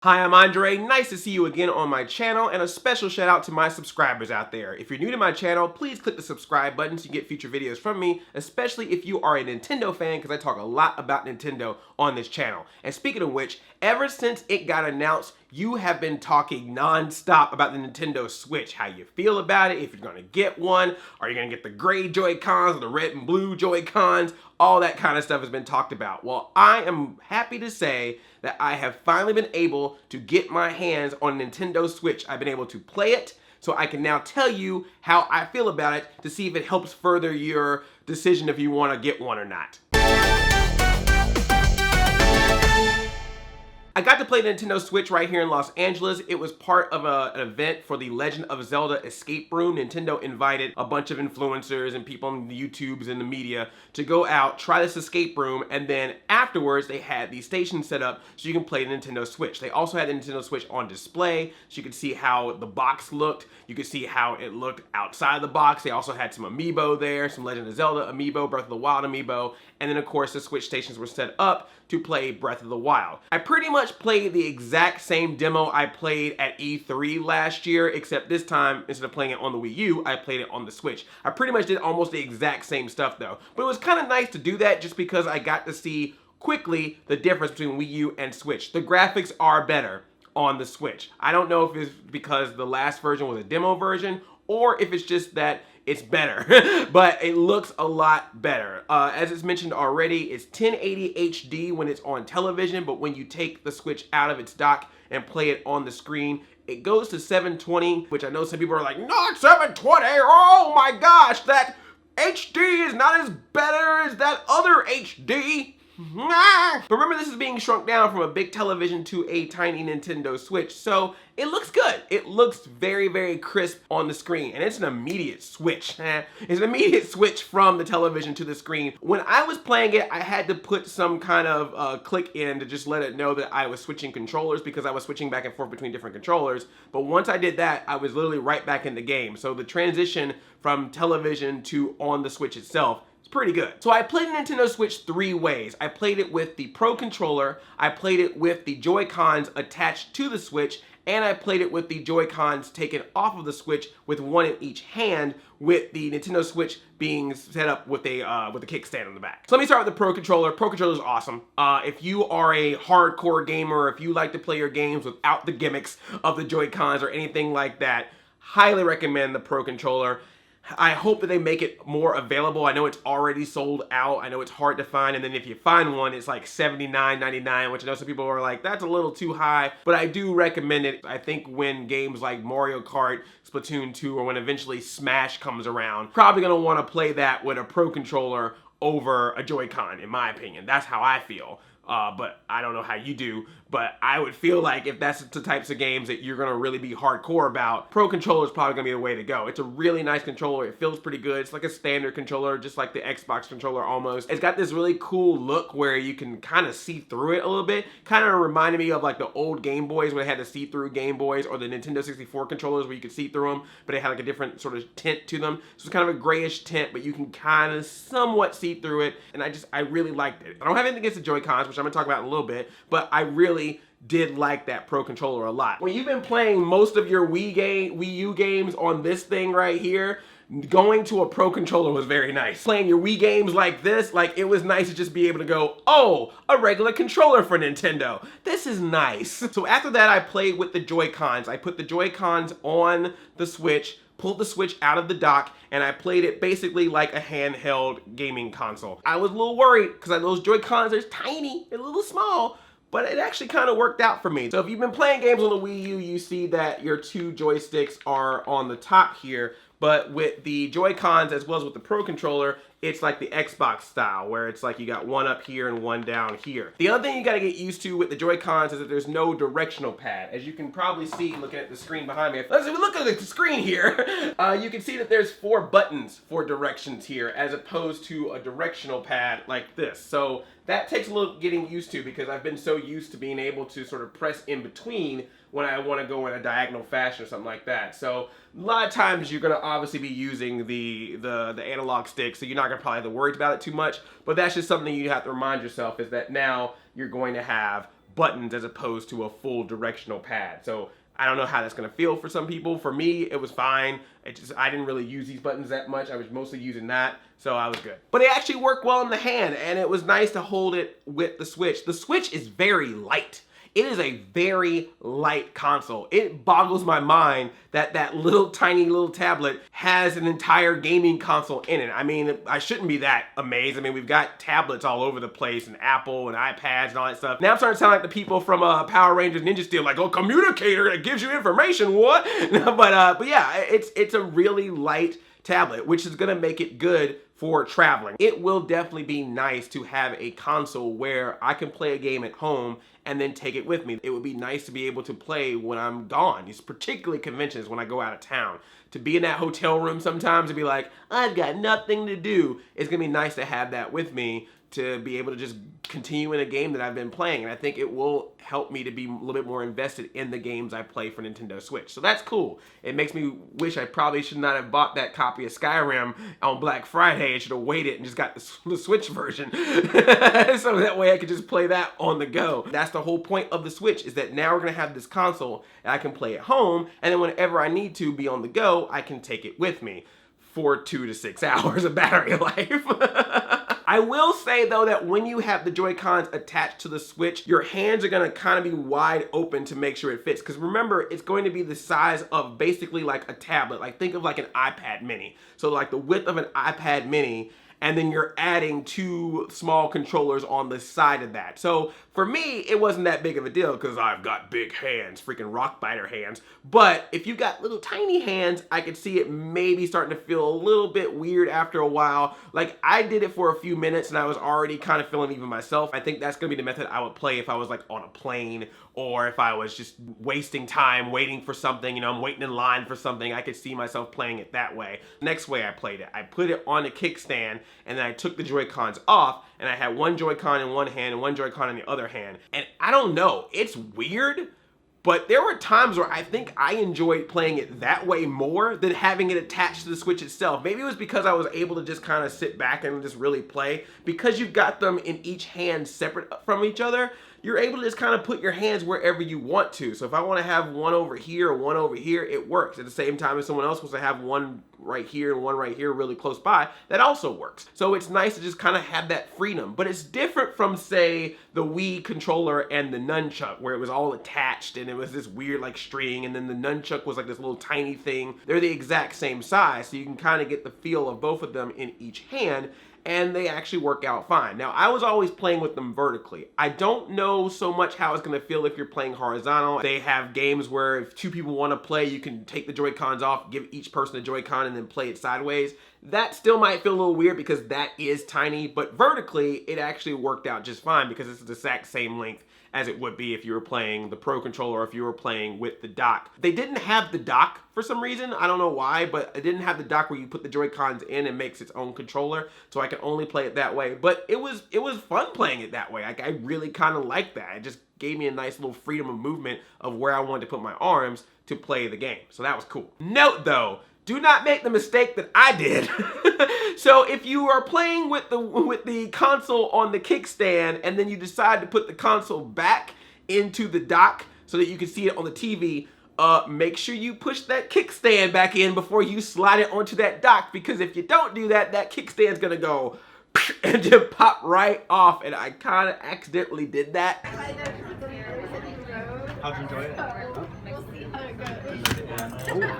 Hi, I'm Andre. Nice to see you again on my channel, and a special shout out to my subscribers out there. If you're new to my channel, please click the subscribe button so you get future videos from me, especially if you are a Nintendo fan, because I talk a lot about Nintendo on this channel. And speaking of which, ever since it got announced, you have been talking non-stop about the Nintendo Switch, how you feel about it, if you're gonna get one, are you gonna get the gray Joy-Cons or the red and blue Joy-Cons, all that kind of stuff has been talked about. Well, I am happy to say that I have finally been able to get my hands on a Nintendo Switch. I've been able to play it, so I can now tell you how I feel about it to see if it helps further your decision if you want to get one or not. I got to play the Nintendo Switch right here in Los Angeles. It was part of an event for the Legend of Zelda escape room. Nintendo invited a bunch of influencers and people on the YouTubes and the media to go out, try this escape room, and then afterwards they had the station set up so you can play the Nintendo Switch. They also had the Nintendo Switch on display so you could see how the box looked. You could see how it looked outside the box. They also had some amiibo there, some Legend of Zelda amiibo, Breath of the Wild amiibo, and then of course the Switch stations were set up to play Breath of the Wild. I pretty much played the exact same demo I played at E3 last year, except this time, instead of playing it on the Wii U, I played it on the Switch. I pretty much did almost the exact same stuff though, but it was kind of nice to do that just because I got to see quickly the difference between Wii U and Switch. The graphics are better on the Switch. I don't know if it's because the last version was a demo version or if it's just that it's better, but it looks a lot better. As it's mentioned already, it's 1080 HD when it's on television, but when you take the Switch out of its dock and play it on the screen, it goes to 720, which I know some people are like, not 720, oh my gosh, that HD is not as better as that other HD. But remember, this is being shrunk down from a big television to a tiny Nintendo Switch, so it looks good. It looks very, very crisp on the screen, and it's an immediate switch. It's an immediate switch from the television to the screen. When I was playing it, I had to put some kind of click in to just let it know that I was switching controllers because I was switching back and forth between different controllers. But once I did that, I was literally right back in the game. So the transition from television to on the Switch itself, pretty good. So I played the Nintendo Switch 3 ways. I played it with the Pro Controller, I played it with the Joy-Cons attached to the Switch, and I played it with the Joy-Cons taken off of the Switch with one in each hand, with the Nintendo Switch being set up with a kickstand on the back. So let me start with the Pro Controller. Pro Controller is awesome. If you are a hardcore gamer, if you like to play your games without the gimmicks of the Joy-Cons or anything like that, highly recommend the Pro Controller. I hope that they make it more available. I know it's already sold out. I know it's hard to find, and then if you find one, it's like $79.99, which I know some people are like, that's a little too high, but I do recommend it. I think when games like Mario Kart, Splatoon 2, or when eventually Smash comes around, probably gonna wanna play that with a Pro Controller over a Joy-Con, in my opinion. That's how I feel. But I don't know how you do, but I would feel like if that's the types of games that you're gonna really be hardcore about, Pro Controller is probably gonna be the way to go. It's a really nice controller. It feels pretty good. It's like a standard controller, just like the Xbox controller almost. It's got this really cool look where you can kind of see through it a little bit. Kind of reminded me of like the old Game Boys where they had the see-through Game Boys, or the Nintendo 64 controllers where you could see through them, but they had like a different sort of tint to them. So it's kind of a grayish tint, but you can kind of somewhat see through it, and I really liked it. I don't have anything against the Joy-Cons, which I'm gonna talk about in a little bit, but I really did like that Pro Controller a lot. When you've been playing most of your Wii U games on this thing right here, going to a Pro Controller was very nice. Playing your Wii games like this, like it was nice to just be able to go, oh, a regular controller for Nintendo. This is nice. So after that, I played with the Joy-Cons. I put the Joy-Cons on the Switch, pulled the Switch out of the dock, and I played it basically like a handheld gaming console. I was a little worried because those Joy-Cons are tiny, they're a little small, but it actually kind of worked out for me. So if you've been playing games on the Wii U, you see that your two joysticks are on the top here, but with the Joy-Cons as well as with the Pro Controller, it's like the Xbox style, where it's like you got one up here and one down here. The other thing you gotta get used to with the Joy-Cons is that there's no directional pad. As you can probably see looking at the screen behind me, let's look at the screen here, you can see that there's 4 buttons for directions here, as opposed to a directional pad like this. So that takes a little getting used to, because I've been so used to being able to sort of press in between when I want to go in a diagonal fashion or something like that. So a lot of times you're going to obviously be using the analog stick, so you're not going to probably have to worry about it too much, but that's just something you have to remind yourself, is that now you're going to have buttons as opposed to a full directional pad. So I don't know how that's gonna feel for some people. For me, it was fine. I didn't really use these buttons that much. I was mostly using that, so I was good. But it actually worked well in the hand, and it was nice to hold it with the Switch. The Switch is very light. It is a very light console. It boggles my mind that that little tiny little tablet has an entire gaming console in it. I mean, I shouldn't be that amazed. I mean, we've got tablets all over the place, and Apple and iPads and all that stuff. Now I'm starting to sound like the people from Power Rangers Ninja Steel, like, oh, communicator that gives you information, what? but yeah, it's a really light tablet, which is gonna make it good for traveling. It will definitely be nice to have a console where I can play a game at home and then take it with me. It would be nice to be able to play when I'm gone. It's particularly conventions when I go out of town. To be in that hotel room sometimes and be like, I've got nothing to do. It's gonna be nice to have that with me to be able to just continue in a game that I've been playing. And I think it will help me to be a little bit more invested in the games I play for Nintendo Switch. So that's cool. It makes me wish I probably should not have bought that copy of Skyrim on Black Friday. I should have waited and just got the Switch version. So that way I could just play that on the go. That's the whole point of the Switch, is that now we're gonna have this console and I can play at home, and then whenever I need to be on the go, I can take it with me for 2 to 6 hours of battery life. I will say though that when you have the Joy-Cons attached to the Switch, your hands are gonna kind of be wide open to make sure it fits. Because remember, it's going to be the size of basically like a tablet. Like think of like an iPad mini. So like the width of an iPad mini, and then you're adding 2 small controllers on the side of that. So for me, it wasn't that big of a deal because I've got big hands, freaking rock biter hands. But if you got little tiny hands, I could see it maybe starting to feel a little bit weird after a while. Like I did it for a few minutes and I was already kind of feeling even myself. I think that's gonna be the method I would play if I was like on a plane, or if I was just wasting time waiting for something, you know, I'm waiting in line for something. I could see myself playing it that way. Next way I played it, I put it on a kickstand, and then I took the Joy-Cons off, and I had one Joy-Con in one hand and one Joy-Con in the other hand. And I don't know, it's weird, but there were times where I think I enjoyed playing it that way more than having it attached to the Switch itself. Maybe it was because I was able to just kind of sit back and just really play. Because you've got them in each hand separate from each other, you're able to just kind of put your hands wherever you want to. So if I want to have one over here or one over here, it works. At the same time as someone else wants to have one right here and one right here really close by, that also works. So it's nice to just kind of have that freedom. But it's different from, say, the Wii controller and the nunchuck, where it was all attached and it was this weird like string, and then the nunchuck was like this little tiny thing. They're the exact same size, so you can kind of get the feel of both of them in each hand, and they actually work out fine. Now, I was always playing with them vertically. I don't know so much how it's gonna feel if you're playing horizontal. They have games where if 2 people wanna play, you can take the Joy-Cons off, give each person a Joy-Con, and then play it sideways. That still might feel a little weird because that is tiny, but vertically, it actually worked out just fine because it's the exact same length as it would be if you were playing the Pro Controller or if you were playing with the dock. They didn't have the dock for some reason. I don't know why, but it didn't have the dock where you put the Joy-Cons in and makes its own controller, so I could only play it that way. But it was fun playing it that way. Like, I really kind of liked that. It just gave me a nice little freedom of movement of where I wanted to put my arms to play the game. So that was cool. Note though, do not make the mistake that I did. So if you are playing with the console on the kickstand and then you decide to put the console back into the dock so that you can see it on the TV, make sure you push that kickstand back in before you slide it onto that dock, because if you don't do that, that kickstand's gonna go and just pop right off, and I kind of accidentally did that. How'd you enjoy it?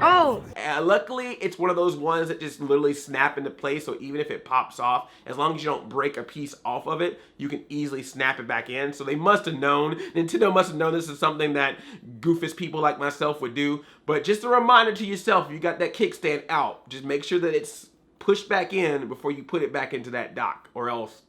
Oh! Luckily, it's one of those ones that just literally snap into place, so even if it pops off, as long as you don't break a piece off of it, you can easily snap it back in. So they must have known, Nintendo must have known this is something that goofus people like myself would do. But just a reminder to yourself, if you got that kickstand out, just make sure that it's pushed back in before you put it back into that dock, or else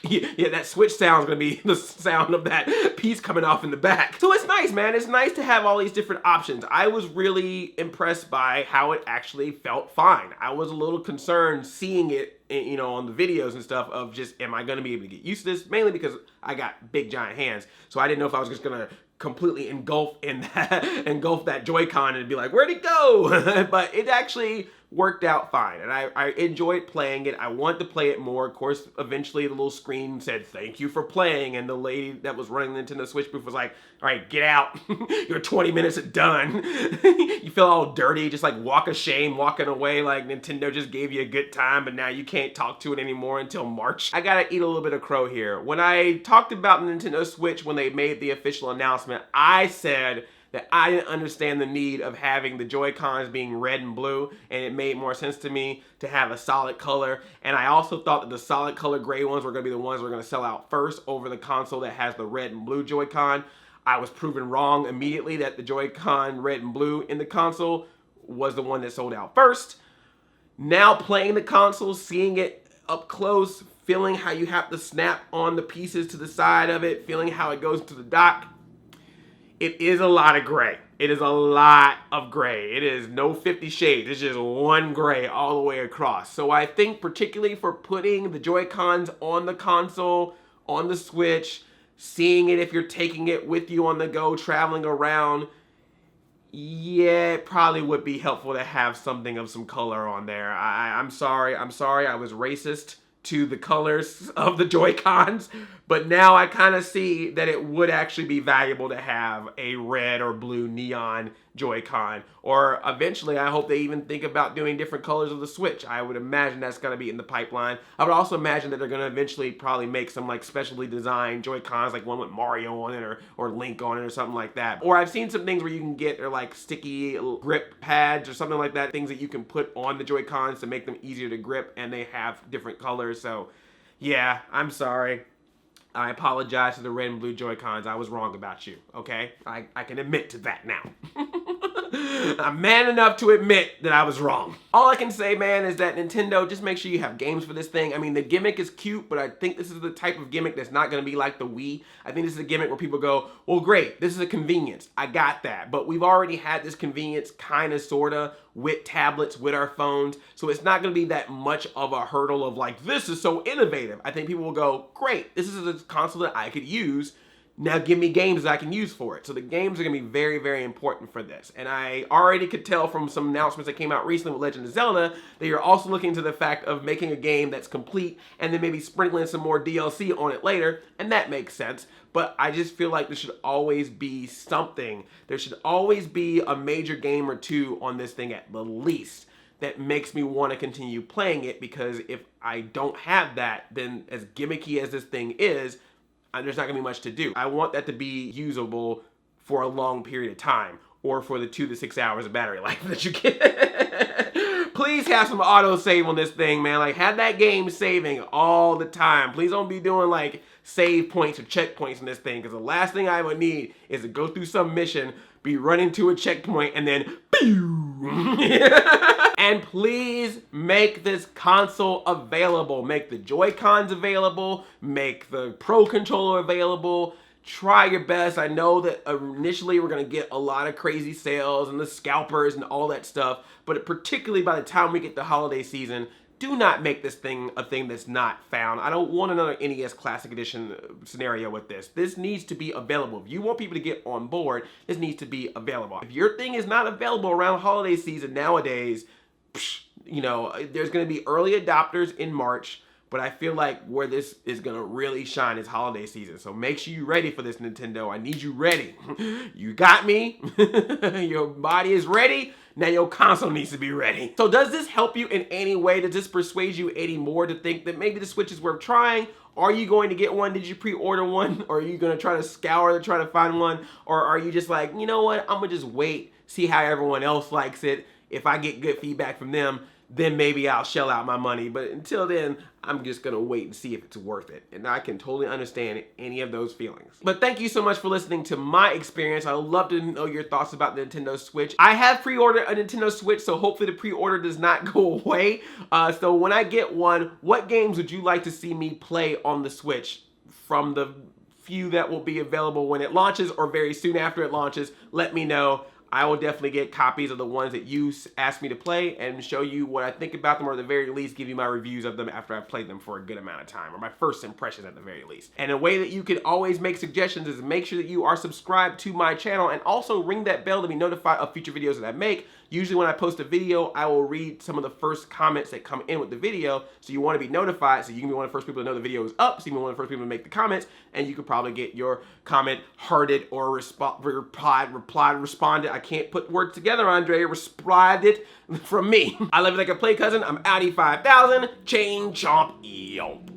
yeah, that Switch sound's gonna be the sound of that piece coming off in the back. So it's nice, man. It's nice to have all these different options. I was really impressed by how it actually felt fine. I was a little concerned seeing it, you know, on the videos and stuff of just, am I gonna be able to get used to this? Mainly because I got big giant hands. So I didn't know if I was just gonna completely engulf that Joy-Con and be like, where'd it go? But it actually worked out fine, and I enjoyed playing it. I wanted to play it more. Of course, eventually the little screen said, "Thank you for playing," and the lady that was running the Nintendo Switch booth was like, "All right, get out. Your 20 minutes are done." You feel all dirty, just like walk of shame, walking away like Nintendo just gave you a good time, but now you can't talk to it anymore until March. I gotta eat a little bit of crow here. When I talked about the Nintendo Switch when they made the official announcement, I said that I didn't understand the need of having the Joy-Cons being red and blue, and it made more sense to me to have a solid color. And I also thought that the solid color gray ones were gonna be the ones that were gonna sell out first over the console that has the red and blue Joy-Con. I was proven wrong immediately that the Joy-Con red and blue in the console was the one that sold out first. Now playing the console, seeing it up close, feeling how you have to snap on the pieces to the side of it, feeling how it goes to the dock, it is a lot of gray. It is a lot of gray. It is no 50 shades. It's just one gray all the way across. So I think particularly for putting the Joy-Cons on the console, on the Switch, seeing it if you're taking it with you on the go, traveling around, yeah, it probably would be helpful to have something of some color on there. I'm sorry I was racist to the colors of the Joy-Cons, but now I kind of see that it would actually be valuable to have a red or blue neon Joy-Con, or eventually I hope they even think about doing different colors of the Switch. I would imagine that's going to be in the pipeline. I would also imagine that they're going to eventually probably make some like specially designed Joy-Cons, like one with Mario on it or Link on it or something like that. Or I've seen some things where you can get, they're like sticky grip pads or something like that, things that you can put on the Joy-Cons to make them easier to grip, and they have different colors. So yeah, I'm sorry. I apologize to the red and blue Joy-Cons. I was wrong about you, okay? I can admit to that now. I'm man enough to admit that I was wrong. All I can say, man, is that Nintendo, just make sure you have games for this thing. I mean, the gimmick is cute, but I think this is the type of gimmick that's not going to be like the Wii. I think this is a gimmick where people go, well, great, this is a convenience. I got that. But we've already had this convenience kind of, sort of, with tablets, with our phones. So it's not going to be that much of a hurdle of like, this is so innovative. I think people will go, great, this is a console that I could use. Now give me games that I can use for it. So the games are going to be very, very important for this. And I already could tell from some announcements that came out recently with Legend of Zelda that you're also looking to the fact of making a game that's complete and then maybe sprinkling some more DLC on it later. And that makes sense. But I just feel like there should always be something. There should always be a major game or two on this thing at the least that makes me want to continue playing it, because if I don't have that, then as gimmicky as this thing is, there's not going to be much to do. I want that to be usable for a long period of time, or for the 2 to 6 hours of battery life that you get. Please have some auto save on this thing, man. Like, have that game saving all the time. Please don't be doing like save points or checkpoints in this thing, because the last thing I would need is to go through some mission, be running to a checkpoint, and then pew! And please make this console available. Make the Joy-Cons available. Make the Pro Controller available. Try your best. I know that initially we're going to get a lot of crazy sales and the scalpers and all that stuff, but particularly by the time we get the holiday season, do not make this thing a thing that's not found. I don't want another NES Classic Edition scenario with this. This needs to be available. If you want people to get on board, this needs to be available. If your thing is not available around holiday season nowadays, you know, there's going to be early adopters in March, but I feel like where this is going to really shine is holiday season. So make sure you're ready for this, Nintendo. I need you ready. You got me. Your body is ready. Now your console needs to be ready. So does this help you in any way? Does this persuade you any more to think that maybe the Switch is worth trying? Are you going to get one? Did you pre-order one? Or are you going to try to scour to try to find one? Or are you just like, you know what? I'm going to just wait, see how everyone else likes it. If I get good feedback from them, then maybe I'll shell out my money. But until then, I'm just going to wait and see if it's worth it. And I can totally understand any of those feelings. But thank you so much for listening to my experience. I would love to know your thoughts about the Nintendo Switch. I have pre-ordered a Nintendo Switch, so hopefully the pre-order does not go away. So when I get one, what games would you like to see me play on the Switch from the few that will be available when it launches or very soon after it launches? Let me know. I will definitely get copies of the ones that you asked me to play and show you what I think about them, or at the very least give you my reviews of them after I've played them for a good amount of time, or my first impressions at the very least. And a way that you can always make suggestions is make sure that you are subscribed to my channel, and also ring that bell to be notified of future videos that I make. Usually when I post a video, I will read some of the first comments that come in with the video, so you want to be notified, so you can be one of the first people to know the video is up, so you can be one of the first people to make the comments, and you could probably get your comment hearted or responded. I can't put words together, Andre. Responded from me. I love you like a play cousin. I'm Audi 5000. Chain chomp. Yo.